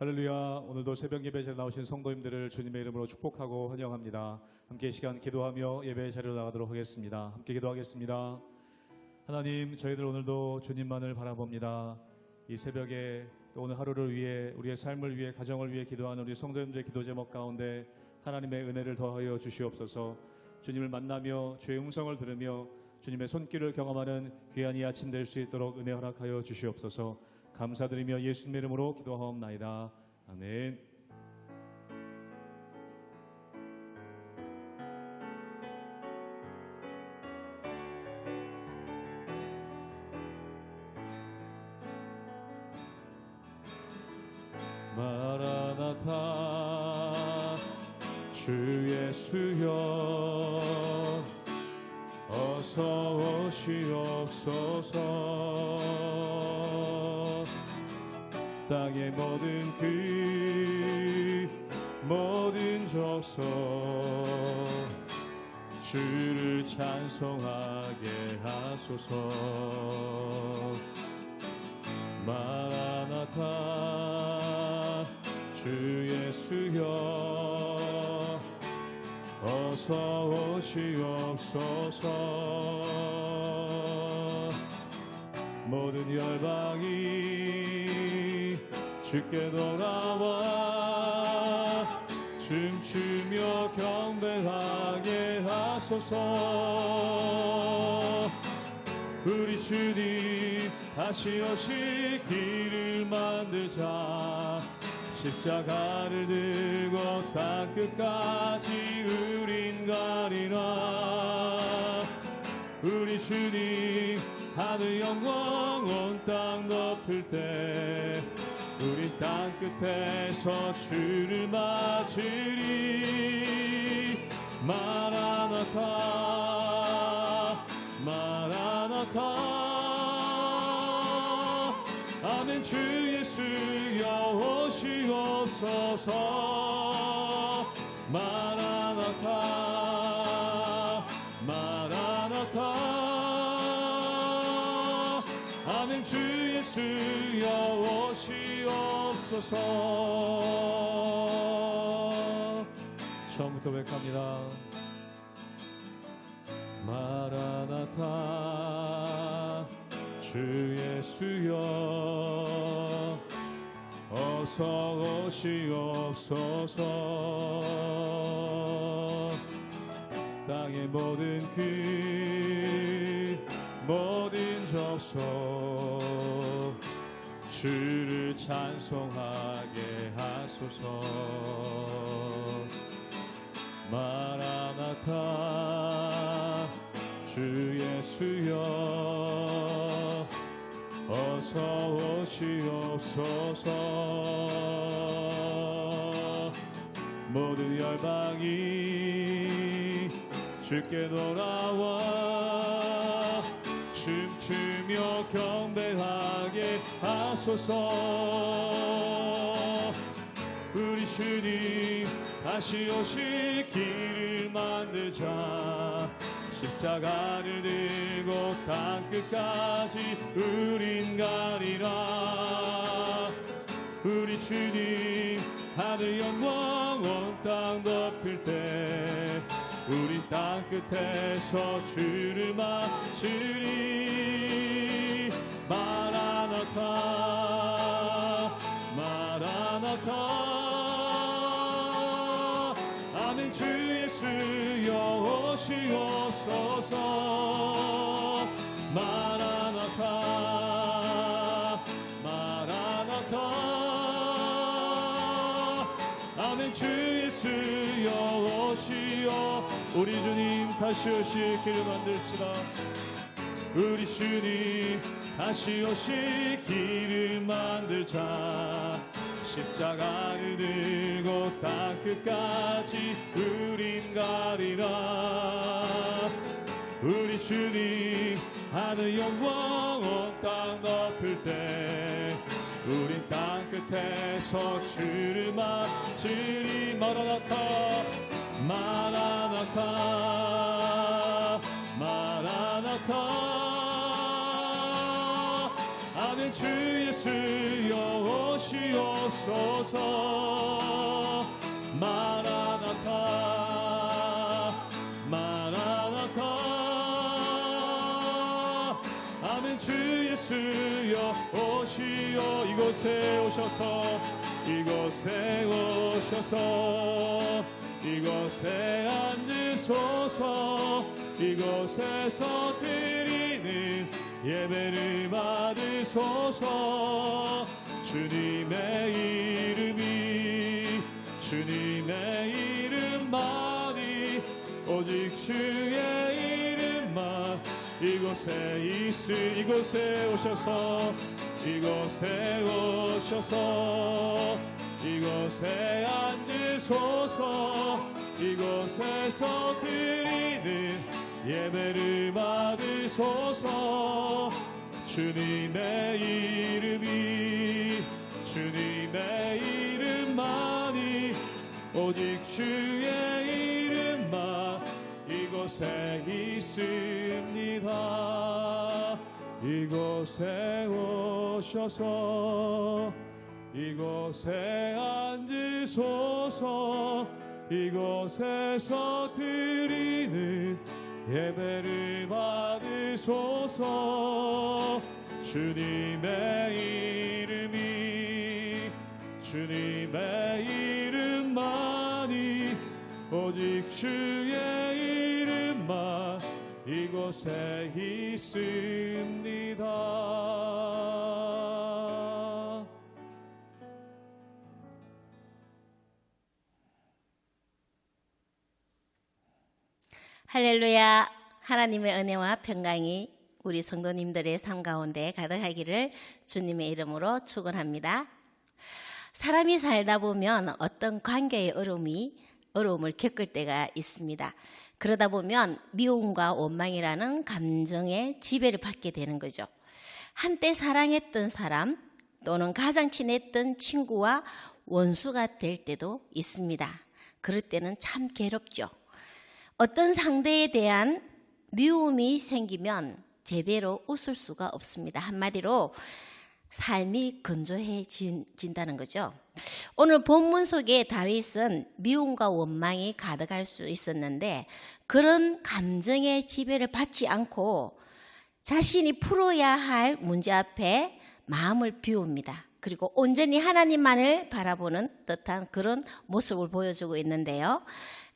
할렐루야. 오늘도 새벽 예배 자리에 나오신 성도님들을 주님의 이름으로 축복하고 환영합니다. 함께 이 시간 기도하며 예배 자리로 나가도록 하겠습니다. 함께 기도하겠습니다. 하나님, 저희들 오늘도 주님만을 바라봅니다. 이 새벽에 또 오늘 하루를 위해, 우리의 삶을 위해, 가정을 위해 기도하는 우리 성도님들의 기도 제목 가운데 하나님의 은혜를 더하여 주시옵소서. 주님을 만나며 주의 음성을 들으며 주님의 손길을 경험하는 귀한 이 아침 될 수 있도록 은혜 허락하여 주시옵소서. 감사드리며 예수님의 이름으로 기도하옵나이다. 아멘. 마라나타 주 예수여 어서 오시옵소서. 땅의 모든 족속 주를 찬송하게 하소서. 마라나타 주 예수여 어서 오시옵소서. 모든 열방이 주께 돌아와 춤추며 경배하게 하소서. 우리 주님 다시 오실 길을 만들자. 십자가를 들고 땅끝까지 우린 가리라. 우리 주님 하늘 영광 온 땅 덮을 때 우리 땅끝에서 주를 맞으리. 마라나타 마라나타 아멘. 주 예수여 오시옵소서. 마라나타 마라나타 아멘. 주 예수여 오시옵소서. 처음부터 고백합니다. 마라나타 주 예수여 어서 오시옵소서. 땅의 모든 족속 주를 찬송하게 하소서. 마라나타 주 예수여 어서 오시옵소서. 모든 열방이 주께 돌아와 춤추며 경배하게 하소서. 우리 주님 다시 오실 길을 만들자. 십자가를 들고 땅끝까지 우린 가리라. 우리 주님 하늘 영광 온 땅 덮을 때 우리 땅끝에서 주를 맞으리. 마라나타 마라나타 아멘. 주 예수여 오시옵소서. 마라나타 마라나타 아멘. 주 예수여 오시옵소서. 우리 주님 다시 오실 길을 만들지라. 우리 주님 다시 오실 길을 만들자. 십자가를 들고 땅끝까지 우린 가리라. 우리 주님 하늘 영광 온 땅 덮을 때 우린 땅끝에서 주를 맞으리. 마라나타 마라나타 마라나타 아멘. 주 예수여 오시옵소서. 주옵소서. 마라나타 마라나타. 아멘. 주 예수여 오시오. 이곳에 오셔서 이곳에 오셔서 이곳에 앉으소서. 이곳에서 드리는 예배를 받으소서. 주님의 이름이 주님의 이름만이 오직 주의 이름만 이곳에 이곳에 오셔서 이곳에 오셔서 이곳에 앉으소서. 이곳에서 드리는 예배를 받으소서. 주님의 이름이 주님의 이름만이 오직 주의 이름만 이곳에 있습니다. 이곳에 오셔서 이곳에 앉으소서. 이곳에서 드리는 예배를 받으소서. 주님의 이름이 주님의 이름만이 오직 주의 이름만 이곳에 있습니다. 할렐루야. 하나님의 은혜와 평강이 우리 성도님들의 삶 가운데 가득하기를 주님의 이름으로 축원합니다. 사람이 살다 보면 어떤 관계의 어려움을 겪을 때가 있습니다. 그러다 보면 미움과 원망이라는 감정의 지배를 받게 되는 거죠. 한때 사랑했던 사람 또는 가장 친했던 친구와 원수가 될 때도 있습니다. 그럴 때는 참 괴롭죠. 어떤 상대에 대한 미움이 생기면 제대로 웃을 수가 없습니다. 한마디로 삶이 건조해진다는 거죠. 오늘 본문 속에 다윗은 미움과 원망이 가득할 수 있었는데 그런 감정의 지배를 받지 않고 자신이 풀어야 할 문제 앞에 마음을 비웁니다. 그리고 온전히 하나님만을 바라보는 듯한 그런 모습을 보여주고 있는데요.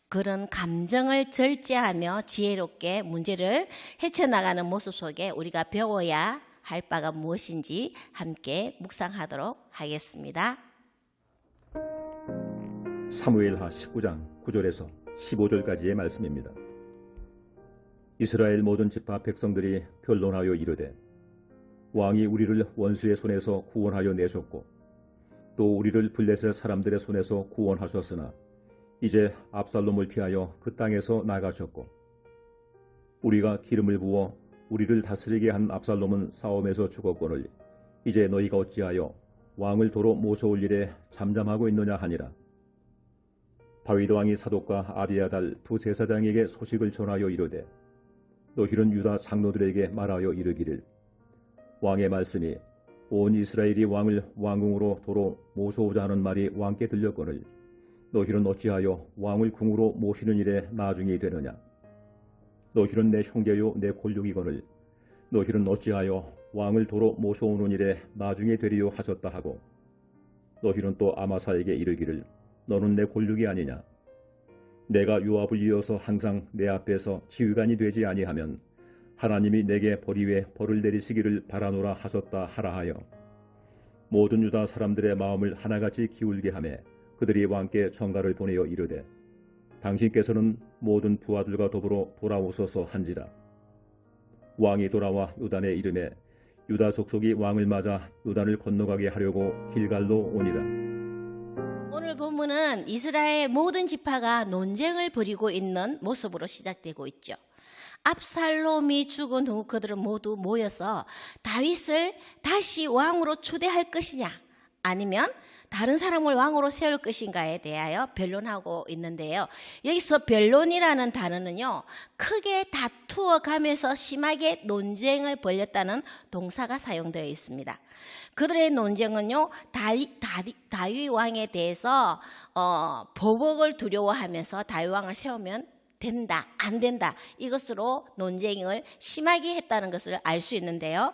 그런 감정을 절제하며 지혜롭게 문제를 헤쳐나가는 모습 속에 우리가 배워야 할 바가 무엇인지 함께 묵상하도록 하겠습니다. 사무엘하 19장 9절에서 15절까지의 말씀입니다. 이스라엘 모든 지파 백성들이 변론하여 이르되 왕이 우리를 원수의 손에서 구원하여 내셨고 또 우리를 블레셋 사람들의 손에서 구원하셨으나 이제 압살롬을 피하여 그 땅에서 나가셨고 우리가 기름을 부어 우리를 다스리게 한 압살롬은 싸움에서 죽었거늘 이제 너희가 어찌하여 왕을 도로 모셔올 일에 잠잠하고 있느냐 하니라. 다윗 왕이 사독과 아비아달 두 제사장에게 소식을 전하여 이르되 너희는 유다 장로들에게 말하여 이르기를 왕의 말씀이 온 이스라엘이 왕을 왕궁으로 도로 모셔오자 하는 말이 왕께 들렸거늘 너희는 어찌하여 왕을 궁으로 모시는 일에 나중이 되느냐. 너희는 내 형제요 내 골육이거늘 너희는 어찌하여 왕을 도로 모셔오는 일에 나중에 되리요 하셨다 하고 너희는 또 아마사에게 이르기를 너는 내 골육이 아니냐. 내가 요압을 이어서 항상 내 앞에서 지휘관이 되지 아니하면 하나님이 내게 벌 위에 벌을 내리시기를 바라노라 하셨다 하라 하여 모든 유다 사람들의 마음을 하나같이 기울게 하며 그들이 왕께 전가를 보내어 이르되 당신께서는 모든 부하들과 더불어 돌아오소서 한지라. 왕이 돌아와 요단에 이르매 유다 족속이 왕을 맞아 요단을 건너가게 하려고 길갈로 오니라. 오늘 본문은 이스라엘 모든 지파가 논쟁을 벌이고 있는 모습으로 시작되고 있죠. 압살롬이 죽은 후 그들은 모두 모여서 다윗을 다시 왕으로 초대할 것이냐 아니면 다른 사람을 왕으로 세울 것인가에 대하여 변론하고 있는데요. 여기서 변론이라는 단어는요, 크게 다투어 가면서 심하게 논쟁을 벌였다는 동사가 사용되어 있습니다. 그들의 논쟁은요, 다윗 왕에 대해서 보복을 두려워하면서 다윗 왕을 세우면 된다, 안 된다, 이것으로 논쟁을 심하게 했다는 것을 알 수 있는데요.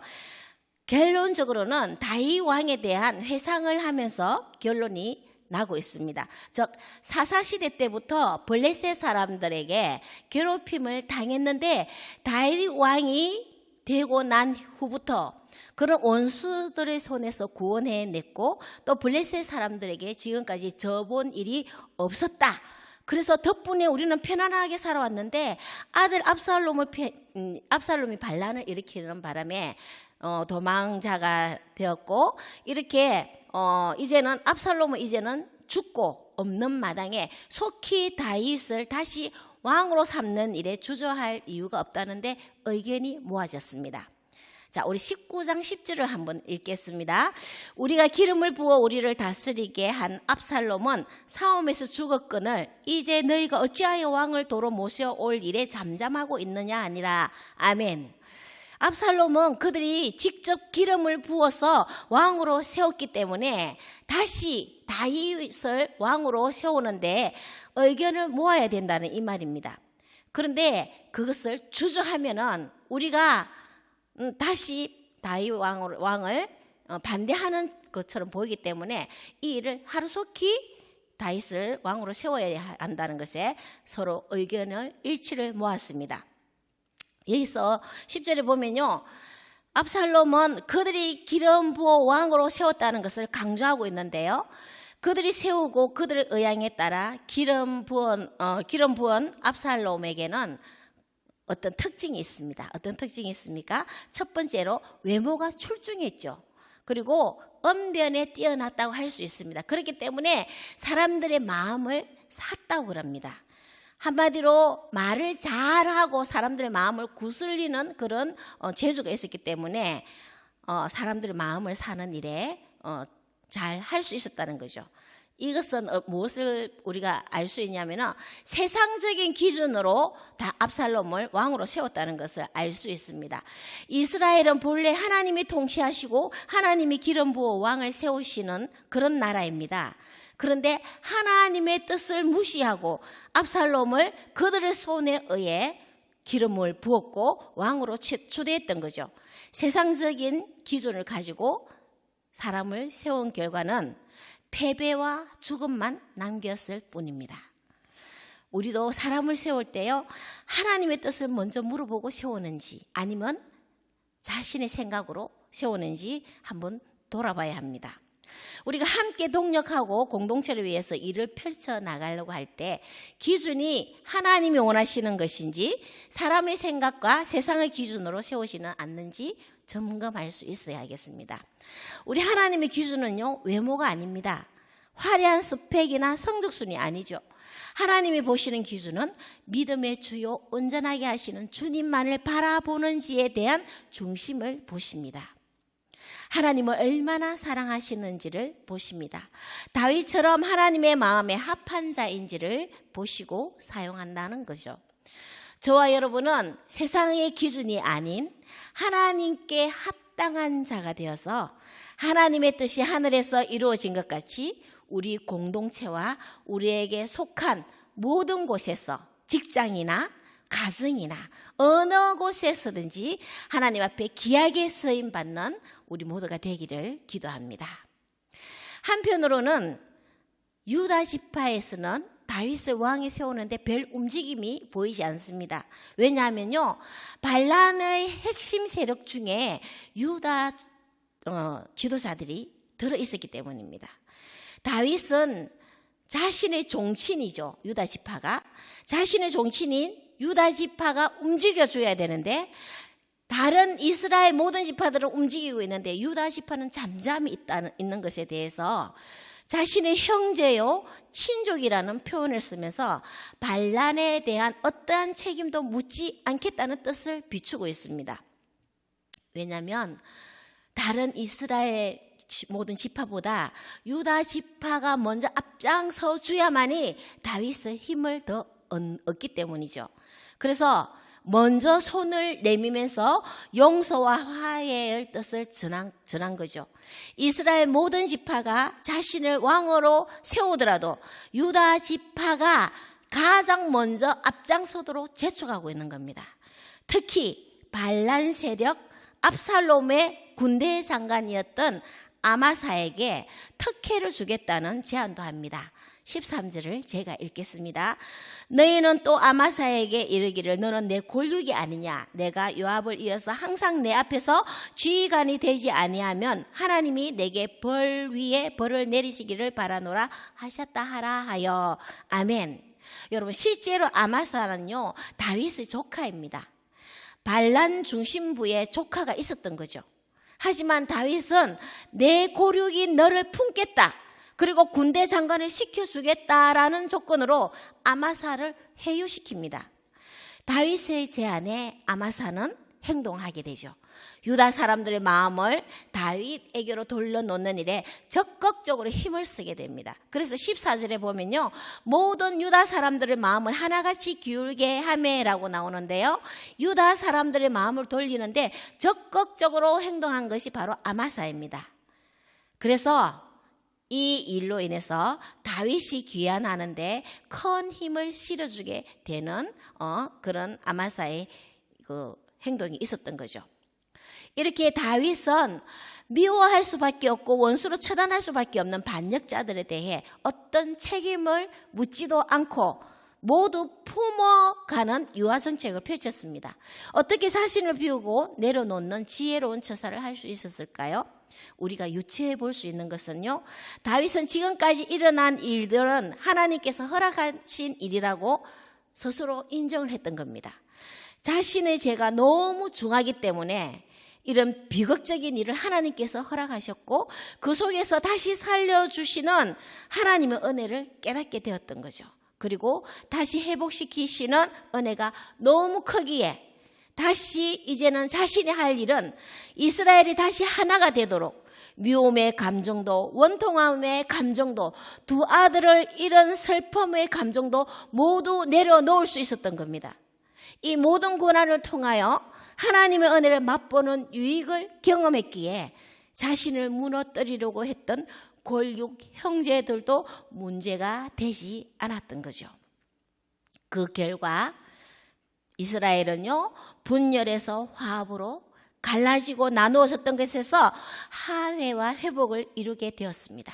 결론적으로는 다윗 왕에 대한 회상을 하면서 결론이 나고 있습니다. 즉 사사시대 때부터 블레셋 사람들에게 괴롭힘을 당했는데 다윗 왕이 되고 난 후부터 그런 원수들의 손에서 구원해냈고 또 블레셋 사람들에게 지금까지 져본 일이 없었다. 그래서 덕분에 우리는 편안하게 살아왔는데 아들 압살롬이 반란을 일으키는 바람에 도망자가 되었고 이렇게 이제는 압살롬은 이제는 죽고 없는 마당에 속히 다윗을 다시 왕으로 삼는 일에 주저할 이유가 없다는데 의견이 모아졌습니다. 자, 우리 19장 10절을 한번 읽겠습니다. 우리가 기름을 부어 우리를 다스리게 한 압살롬은 싸움에서 죽었거늘 이제 너희가 어찌하여 왕을 도로 모셔올 일에 잠잠하고 있느냐 아니라. 아멘. 압살롬은 그들이 직접 기름을 부어서 왕으로 세웠기 때문에 다시 다윗을 왕으로 세우는데 의견을 모아야 된다는 이 말입니다. 그런데 그것을 주저하면은 우리가 다시 다윗 왕을 반대하는 것처럼 보이기 때문에 이 일을 하루속히 다윗을 왕으로 세워야 한다는 것에 서로 의견을 일치를 모았습니다. 여기서 10절에 보면요, 압살롬은 그들이 기름 부어 왕으로 세웠다는 것을 강조하고 있는데요, 그들이 세우고 그들의 의향에 따라 기름 부은 압살롬에게는 어떤 특징이 있습니다. 어떤 특징이 있습니까? 첫 번째로 외모가 출중했죠. 그리고 언변에 뛰어났다고 할 수 있습니다. 그렇기 때문에 사람들의 마음을 샀다고 합니다. 한마디로 말을 잘하고 사람들의 마음을 구슬리는 그런 재주가 있었기 때문에 사람들의 마음을 사는 일에 잘 할 수 있었다는 거죠. 이것은 무엇을 우리가 알 수 있냐면 세상적인 기준으로 다 압살롬을 왕으로 세웠다는 것을 알 수 있습니다. 이스라엘은 본래 하나님이 통치하시고 하나님이 기름 부어 왕을 세우시는 그런 나라입니다. 그런데 하나님의 뜻을 무시하고 압살롬을 그들의 손에 의해 기름을 부었고 왕으로 추대했던 거죠. 세상적인 기준을 가지고 사람을 세운 결과는 패배와 죽음만 남겼을 뿐입니다. 우리도 사람을 세울 때요, 하나님의 뜻을 먼저 물어보고 세우는지 아니면 자신의 생각으로 세우는지 한번 돌아봐야 합니다. 우리가 함께 동력하고 공동체를 위해서 일을 펼쳐나가려고 할 때 기준이 하나님이 원하시는 것인지 사람의 생각과 세상의 기준으로 세우지는 않는지 점검할 수 있어야 하겠습니다. 우리 하나님의 기준은요, 외모가 아닙니다. 화려한 스펙이나 성적순이 아니죠. 하나님이 보시는 기준은 믿음의 주요 온전하게 하시는 주님만을 바라보는지에 대한 중심을 보십니다. 하나님을 얼마나 사랑하시는지를 보십니다. 다윗처럼 하나님의 마음에 합한 자인지를 보시고 사용한다는 거죠. 저와 여러분은 세상의 기준이 아닌 하나님께 합당한 자가 되어서 하나님의 뜻이 하늘에서 이루어진 것 같이 우리 공동체와 우리에게 속한 모든 곳에서 직장이나 가정이나 어느 곳에서든지 하나님 앞에 귀하게 쓰임받는 우리 모두가 되기를 기도합니다. 한편으로는 유다 지파에서는 다윗을 왕에 세우는데 별 움직임이 보이지 않습니다. 왜냐하면요, 반란의 핵심 세력 중에 유다 지도자들이 들어있었기 때문입니다. 다윗은 자신의 종친이죠. 유다 지파가 자신의 종친인 유다 지파가 움직여줘야 되는데 다른 이스라엘 모든 지파들은 움직이고 있는데 유다 지파는 잠잠히 있는 것에 대해서 자신의 형제요 친족이라는 표현을 쓰면서 반란에 대한 어떠한 책임도 묻지 않겠다는 뜻을 비추고 있습니다. 왜냐하면 다른 이스라엘 모든 지파보다 유다 지파가 먼저 앞장서 줘야만이 다윗의 힘을 더 얻기 때문이죠. 그래서 먼저 손을 내밀면서 용서와 화해의 뜻을 전한 거죠. 이스라엘 모든 지파가 자신을 왕으로 세우더라도 유다 지파가 가장 먼저 앞장서도록 제촉하고 있는 겁니다. 특히 반란 세력 압살롬의 군대 장관이었던 아마사에게 특혜를 주겠다는 제안도 합니다. 13절을 제가 읽겠습니다. 너희는 또 아마사에게 이르기를 너는 내 골육이 아니냐. 내가 요압을 이어서 항상 내 앞에서 지휘관이 되지 아니하면 하나님이 내게 벌 위에 벌을 내리시기를 바라노라 하셨다 하라 하여. 아멘. 여러분 실제로 아마사는요 다윗의 조카입니다. 반란 중심부에 조카가 있었던 거죠. 하지만 다윗은 내 고륙이 너를 품겠다. 그리고 군대 장관을 시켜주겠다라는 조건으로 아마사를 해유시킵니다. 다윗의 제안에 아마사는 행동하게 되죠. 유다 사람들의 마음을 다윗에게로 돌려놓는 일에 적극적으로 힘을 쓰게 됩니다. 그래서 14절에 보면요. 모든 유다 사람들의 마음을 하나같이 기울게 하매라고 나오는데요. 유다 사람들의 마음을 돌리는데 적극적으로 행동한 것이 바로 아마사입니다. 그래서 이 일로 인해서 다윗이 귀환하는데 큰 힘을 실어주게 되는 그런 아마사의 그 행동이 있었던 거죠. 이렇게 다윗은 미워할 수밖에 없고 원수로 처단할 수밖에 없는 반역자들에 대해 어떤 책임을 묻지도 않고 모두 품어가는 유화 정책을 펼쳤습니다. 어떻게 자신을 비우고 내려놓는 지혜로운 처사를 할 수 있었을까요? 우리가 유추해 볼 수 있는 것은요. 다윗은 지금까지 일어난 일들은 하나님께서 허락하신 일이라고 스스로 인정을 했던 겁니다. 자신의 죄가 너무 중하기 때문에 이런 비극적인 일을 하나님께서 허락하셨고 그 속에서 다시 살려주시는 하나님의 은혜를 깨닫게 되었던 거죠. 그리고 다시 회복시키시는 은혜가 너무 크기에 다시 이제는 자신이 할 일은 이스라엘이 다시 하나가 되도록 미움의 감정도 원통함의 감정도 두 아들을 잃은 슬픔의 감정도 모두 내려놓을 수 있었던 겁니다. 이 모든 고난을 통하여 하나님의 은혜를 맛보는 유익을 경험했기에 자신을 무너뜨리려고 했던 골육 형제들도 문제가 되지 않았던 거죠. 그 결과 이스라엘은요 분열에서 화합으로 갈라지고 나누어졌던 것에서 화해와 회복을 이루게 되었습니다.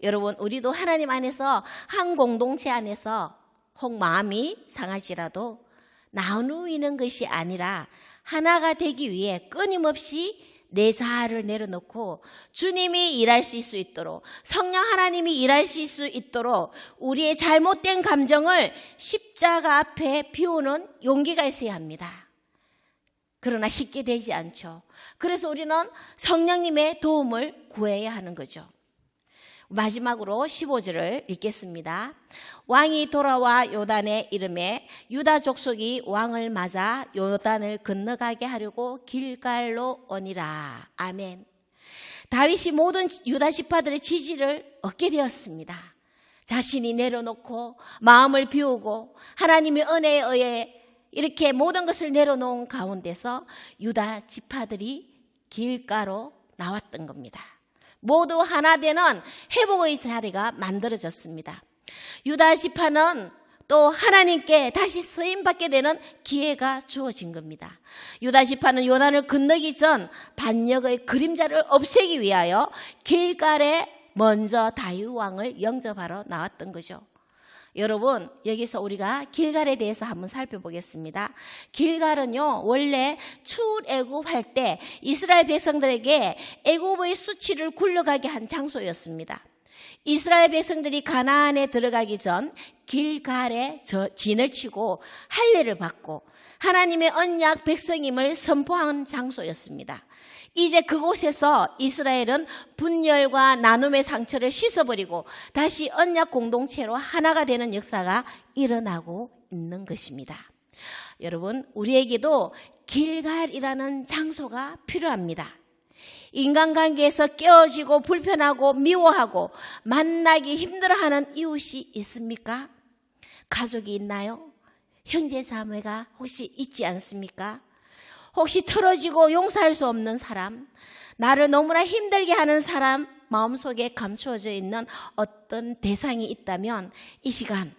여러분 우리도 하나님 안에서 한 공동체 안에서 혹 마음이 상할지라도 나누는 것이 아니라 하나가 되기 위해 끊임없이 내 자아를 내려놓고 주님이 일하실 수 있도록 성령 하나님이 일하실 수 있도록 우리의 잘못된 감정을 십자가 앞에 비우는 용기가 있어야 합니다. 그러나 쉽게 되지 않죠. 그래서 우리는 성령님의 도움을 구해야 하는 거죠. 마지막으로 15절을 읽겠습니다. 왕이 돌아와 요단에 이르매 유다 족속이 왕을 맞아 요단을 건너가게 하려고 길갈로 오니라. 아멘. 다윗이 모든 유다 지파들의 지지를 얻게 되었습니다. 자신이 내려놓고 마음을 비우고 하나님의 은혜에 의해 이렇게 모든 것을 내려놓은 가운데서 유다 지파들이 길가로 나왔던 겁니다. 모두 하나 되는 회복의 자리가 만들어졌습니다. 유다 지파는 또 하나님께 다시 쓰임받게 되는 기회가 주어진 겁니다. 유다 지파는 요단을 건너기 전 반역의 그림자를 없애기 위하여 길갈에 먼저 다윗 왕을 영접하러 나왔던 거죠. 여러분 여기서 우리가 길갈에 대해서 한번 살펴보겠습니다. 길갈은요 원래 출애굽할 때 이스라엘 백성들에게 애굽의 수치를 굴러가게 한 장소였습니다. 이스라엘 백성들이 가나안에 들어가기 전 길갈에 진을 치고 할례를 받고 하나님의 언약 백성임을 선포한 장소였습니다. 이제 그곳에서 이스라엘은 분열과 나눔의 상처를 씻어버리고 다시 언약 공동체로 하나가 되는 역사가 일어나고 있는 것입니다. 여러분 우리에게도 길갈이라는 장소가 필요합니다. 인간관계에서 깨어지고 불편하고 미워하고 만나기 힘들어하는 이웃이 있습니까? 가족이 있나요? 형제 자매가 혹시 있지 않습니까? 혹시 틀어지고 용서할 수 없는 사람, 나를 너무나 힘들게 하는 사람 마음속에 감추어져 있는 어떤 대상이 있다면 이 시간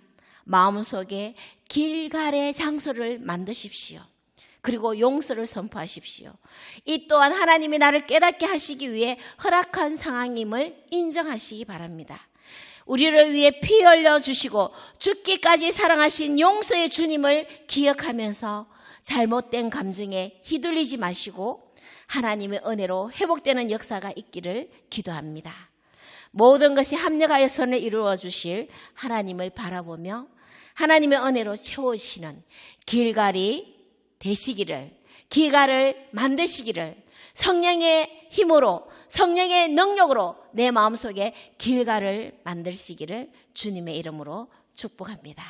마음속에 길갈의 장소를 만드십시오. 그리고 용서를 선포하십시오. 이 또한 하나님이 나를 깨닫게 하시기 위해 허락한 상황임을 인정하시기 바랍니다. 우리를 위해 피 흘려 주시고 죽기까지 사랑하신 용서의 주님을 기억하면서 잘못된 감정에 휘둘리지 마시고 하나님의 은혜로 회복되는 역사가 있기를 기도합니다. 모든 것이 합력하여 선을 이루어 주실 하나님을 바라보며 하나님의 은혜로 채우시는 길갈이 되시기를, 길갈을 만드시기를, 성령의 힘으로, 성령의 능력으로 내 마음속에 길갈을 만드시기를 주님의 이름으로 축복합니다.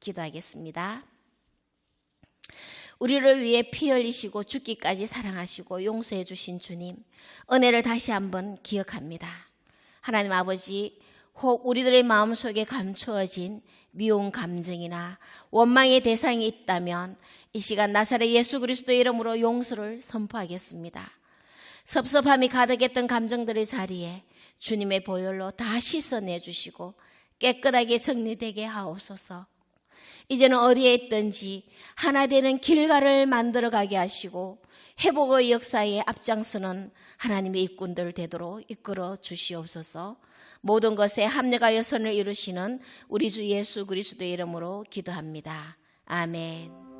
기도하겠습니다. 우리를 위해 피 흘리시고 죽기까지 사랑하시고 용서해 주신 주님, 은혜를 다시 한번 기억합니다. 하나님 아버지, 혹 우리들의 마음속에 감추어진 미운 감정이나 원망의 대상이 있다면 이 시간 나사렛 예수 그리스도의 이름으로 용서를 선포하겠습니다. 섭섭함이 가득했던 감정들의 자리에 주님의 보혈로 다 씻어내 주시고 깨끗하게 정리되게 하옵소서. 이제는 어디에 있든지 하나 되는 길갈을 만들어가게 하시고 회복의 역사에 앞장서는 하나님의 일꾼들 되도록 이끌어 주시옵소서. 모든 것에 합력하여 선을 이루시는 우리 주 예수 그리스도의 이름으로 기도합니다. 아멘.